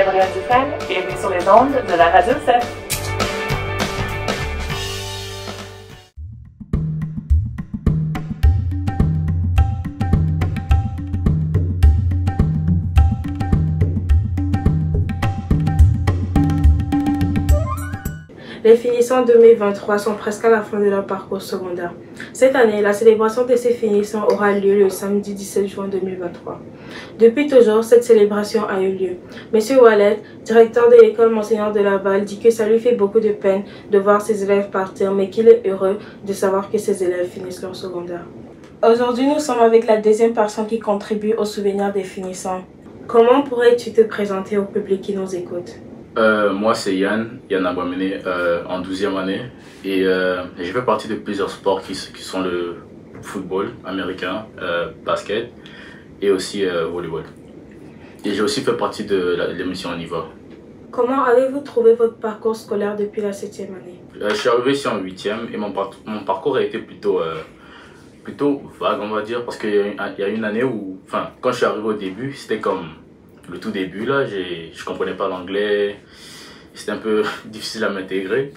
Gabrielle Dufresne, bienvenue sur les ondes de la Radio CEF. Les finissants 2023 sont presque à la fin de leur parcours secondaire. Cette année, la célébration de ces finissants aura lieu le samedi 17 juin 2023. Depuis toujours, cette célébration a eu lieu. Monsieur Wallet, directeur de l'école Monseigneur de Laval, dit que ça lui fait beaucoup de peine de voir ses élèves partir, mais qu'il est heureux de savoir que ses élèves finissent leur secondaire. Aujourd'hui, nous sommes avec la deuxième personne qui contribue au souvenir des finissants. Comment pourrais-tu te présenter au public qui nous écoute? Moi c'est Yann Abouamene, en 12e année et je fais partie de plusieurs sports qui sont le football américain, basket et aussi volleyball. Et j'ai aussi fait partie de l'émission On y va. Comment avez-vous trouvé votre parcours scolaire depuis la 7e année? Je suis arrivé ici en 8e et mon parcours a été plutôt vague, on va dire, parce qu'il y a une année où, enfin, quand je suis arrivé au début, c'était comme le tout début là, je comprenais pas l'anglais, c'était un peu difficile à m'intégrer.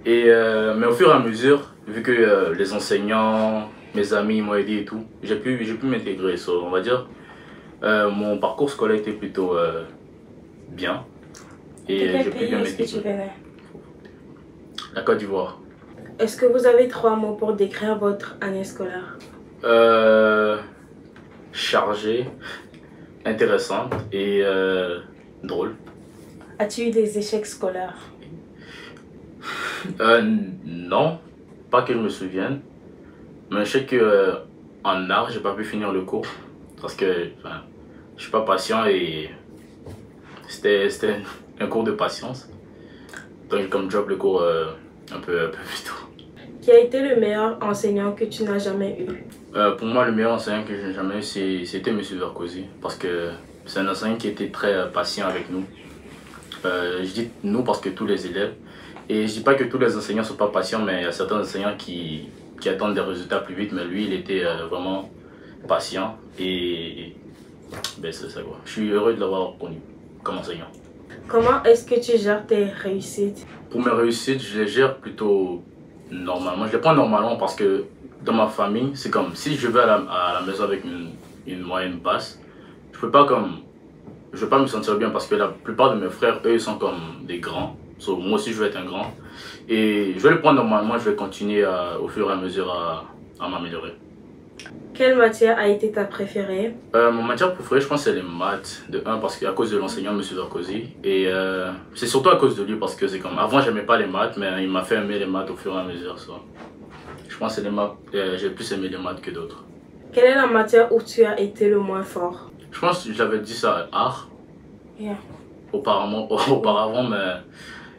Mais au fur et à mesure, vu que les enseignants, mes amis m'ont aidé et tout, j'ai pu m'intégrer. On va dire, mon parcours scolaire était plutôt bien. Et j'ai pu bien m'intégrer. La Côte d'Ivoire. Est-ce que vous avez 3 mots pour décrire votre année scolaire? Chargée, intéressante et drôle. As-tu eu des échecs scolaires? Non, pas que je me souvienne. Mais je sais que en art, j'ai pas pu finir le cours parce que je suis pas patient et c'était un cours de patience. Donc j'ai comme drop le cours un peu plus tôt. Qui a été le meilleur enseignant que tu n'as jamais eu? Pour moi, le meilleur enseignant que j'ai jamais eu, c'était M. Verkozy, parce que c'est un enseignant qui était très patient avec nous. Je dis nous parce que tous les élèves, et je dis pas que tous les enseignants sont pas patients, mais il y a certains enseignants qui attendent des résultats plus vite, mais lui, il était vraiment patient et ben, c'est ça quoi. Je suis heureux de l'avoir connu comme enseignant. Comment est-ce que tu gères tes réussites? Pour mes réussites, je les gère plutôt normalement. Je les prends normalement parce que dans ma famille, c'est comme si je vais à la maison avec une moyenne basse, je peux pas me sentir bien parce que la plupart de mes frères, eux, ils sont comme des grands. So, moi aussi, je vais être un grand. Et je vais le prendre normalement, je vais continuer au fur et à mesure à m'améliorer. Quelle matière a été ta préférée? Mon matière préférée, je pense, c'est les maths. De 1, parce qu'à cause de l'enseignant, M. Verkozy. Et c'est surtout à cause de lui, parce que c'est comme... Avant, j'aimais pas les maths, mais il m'a fait aimer les maths au fur et à mesure. So. Je pense que les maths, j'ai plus aimé les maths que d'autres. Quelle est la matière où tu as été le moins fort? Je pense que j'avais dit ça à art. Yeah. Auparavant, mais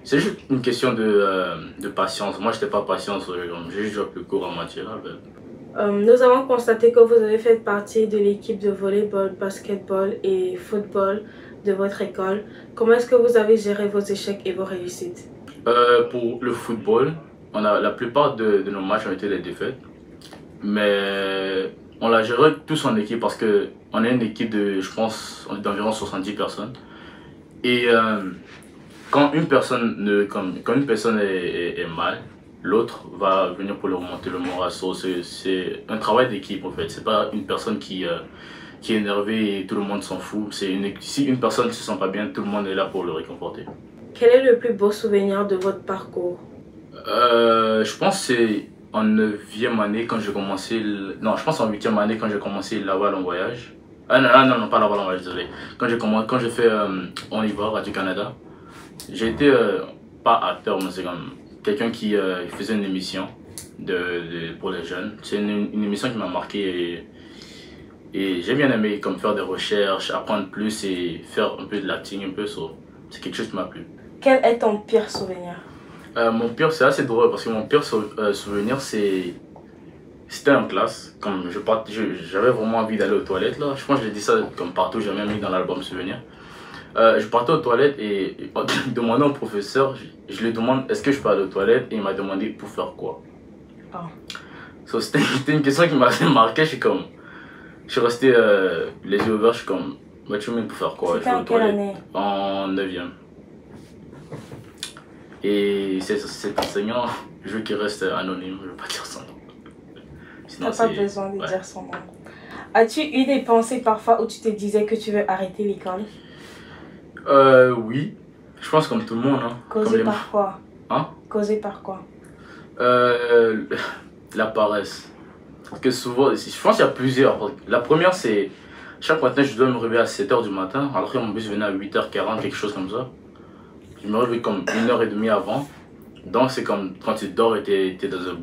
c'est juste une question de patience. Moi, je n'étais pas patient, j'ai juste joué plus court en matière. Nous avons constaté que vous avez fait partie de l'équipe de volleyball, basketball et football de votre école. Comment est-ce que vous avez géré vos échecs et vos réussites? Pour le football, la plupart de nos matchs ont été des défaites. Mais on l'a géré tous en équipe parce qu'on est une équipe de, je pense, d'environ 70 personnes. Et quand une personne est mal, l'autre va venir pour le remonter le moral. C'est un travail d'équipe en fait. C'est pas une personne qui est énervée et tout le monde s'en fout. Si une personne ne se sent pas bien, tout le monde est là pour le réconforter. Quel est le plus beau souvenir de votre parcours? Je pense que c'est en 9e année quand j'ai commencé... Non, je pense en 8e année quand j'ai commencé Laval en voyage. Non, pas Laval en voyage, désolé. Quand j'ai fait On y va, Radio-Canada, j'ai été, pas acteur, mais c'est comme quelqu'un qui faisait une émission pour les jeunes. C'est une émission qui m'a marqué et j'ai bien aimé comme faire des recherches, apprendre plus et faire un peu de l'acting un peu. C'est quelque chose qui m'a plu. Quel est ton pire souvenir? Mon pire, c'est assez drôle parce que mon pire souvenir, c'était en classe. Comme j'avais vraiment envie d'aller aux toilettes là. Je pense que j'ai dit ça comme partout, j'ai même mis dans l'album souvenir. Je partais aux toilettes et demandant au professeur, je lui demande est-ce que je peux aller aux toilettes et il m'a demandé pour faire quoi. So, c'était une question qui m'a marqué. Je suis resté les yeux ouverts, je suis comme Bâtiment pour faire quoi? C'était en quelle année? En 9e. Et cet enseignant, je veux qu'il reste anonyme, je ne veux pas dire son nom. Sinon, t'as pas besoin de dire son nom. As-tu eu des pensées parfois où tu te disais que tu veux arrêter l'école? Oui, je pense comme tout le monde. Hein. Causé par quoi? Hein? Causé par quoi? La paresse. Parce que souvent, je pense qu'il y a plusieurs. La première, c'est chaque matin, je dois me réveiller à 7 h du matin. Alors que mon bus venait à 8 h 40, quelque chose comme ça. Je me réveille comme 1 h 30 avant. Donc, c'est comme quand tu dors et tu es dans un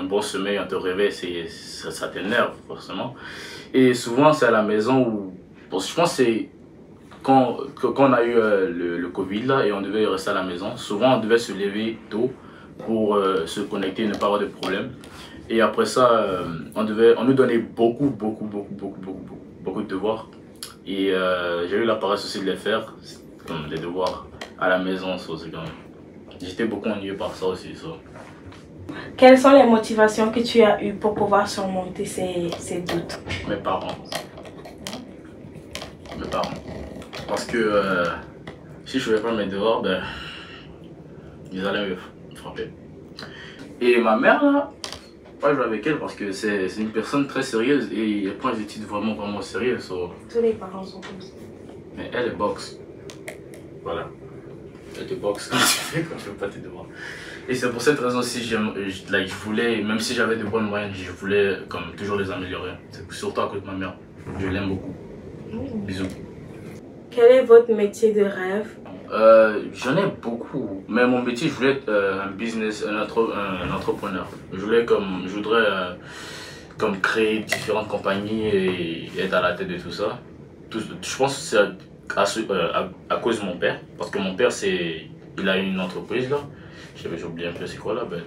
bon sommeil, on te réveille, ça t'énerve forcément. Et souvent, c'est à la maison où. Je pense que c'est quand on a eu le Covid là, et on devait rester à la maison. Souvent, on devait se lever tôt pour se connecter et ne pas avoir de problème. Et après ça, on nous donnait beaucoup de devoirs. Et j'ai eu la paresse aussi de les faire, comme des devoirs à la maison. J'étais beaucoup ennuyé par ça aussi. Ça. Quelles sont les motivations que tu as eues pour pouvoir surmonter ces doutes? Mes parents. Parce que si je ne faisais pas mes devoirs, ben, ils allaient me frapper. Et ma mère, là, pas jouer avec elle parce que c'est une personne très sérieuse et elle prend les études vraiment au sérieux. Tous les parents sont comme ça. Mais elle est boxe. Voilà. Elle te boxe quand tu ne fais pas tes devoirs. Et c'est pour cette raison aussi je voulais, même si j'avais de bonnes moyennes, je voulais comme toujours les améliorer. C'est surtout à cause de ma mère. Je l'aime beaucoup. Bisous. Quel est votre métier de rêve? J'en ai beaucoup, mais mon métier, je voulais être un entrepreneur. Je voudrais comme créer différentes compagnies et être à la tête de tout ça. Je pense que c'est à cause de mon père, parce que mon père, il a une entreprise là. J'ai oublié un peu c'est quoi là. Ben,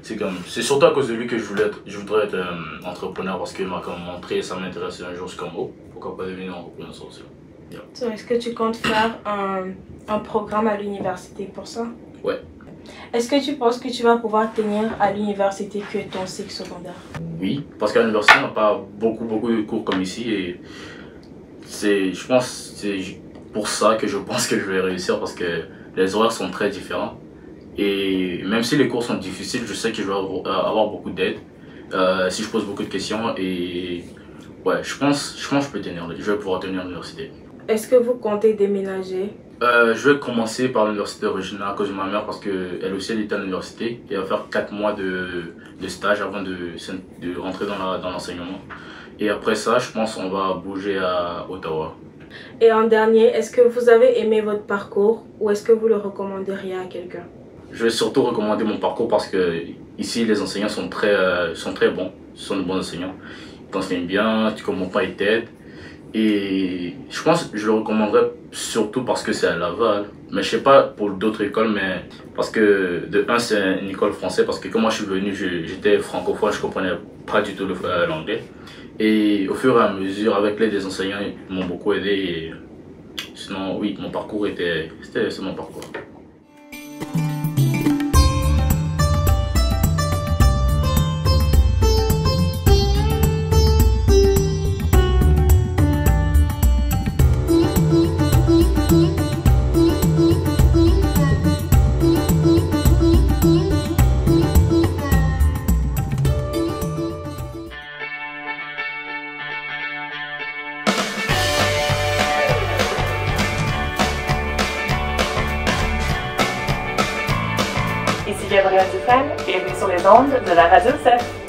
c'est surtout à cause de lui que je voudrais être entrepreneur parce qu'il m'a montré, ça m'intéresse un jour, je suis comme oh, pourquoi pas devenir entrepreneur aussi. Yeah. Est-ce que tu comptes faire un programme à l'université pour ça? Ouais. Est-ce que tu penses que tu vas pouvoir tenir à l'université que ton cycle secondaire? Oui, parce qu'à l'université, on n'a pas beaucoup de cours comme ici et je pense c'est pour ça que je pense que je vais réussir parce que les horaires sont très différents. Et même si les cours sont difficiles, je sais que je vais avoir beaucoup d'aide si je pose beaucoup de questions et ouais, je pense que je vais pouvoir tenir l'université. Est-ce que vous comptez déménager? Je vais commencer par l'université originale à cause de ma mère parce qu'elle aussi elle était à l'université et elle va faire 4 mois de stage avant de rentrer dans l'enseignement. Et après ça, je pense qu'on va bouger à Ottawa. Et en dernier, est-ce que vous avez aimé votre parcours ou est-ce que vous le recommanderiez à quelqu'un? Je vais surtout recommander mon parcours parce que ici les enseignants sont très bons, ce sont de bons enseignants. Ils t'enseignent bien, tu comprends pas, ils t'aident. Et je pense que je le recommanderais surtout parce que c'est à Laval. Mais je sais pas pour d'autres écoles, mais parce que de un c'est une école française, parce que quand moi je suis venu, j'étais francophone, je comprenais pas du tout l'anglais. Et au fur et à mesure, avec l'aide des enseignants, ils m'ont beaucoup aidé. Et sinon, oui, mon parcours c'est mon parcours. Ici Gabrielle Dufresne, bienvenue sur les ondes de la Radio CEF.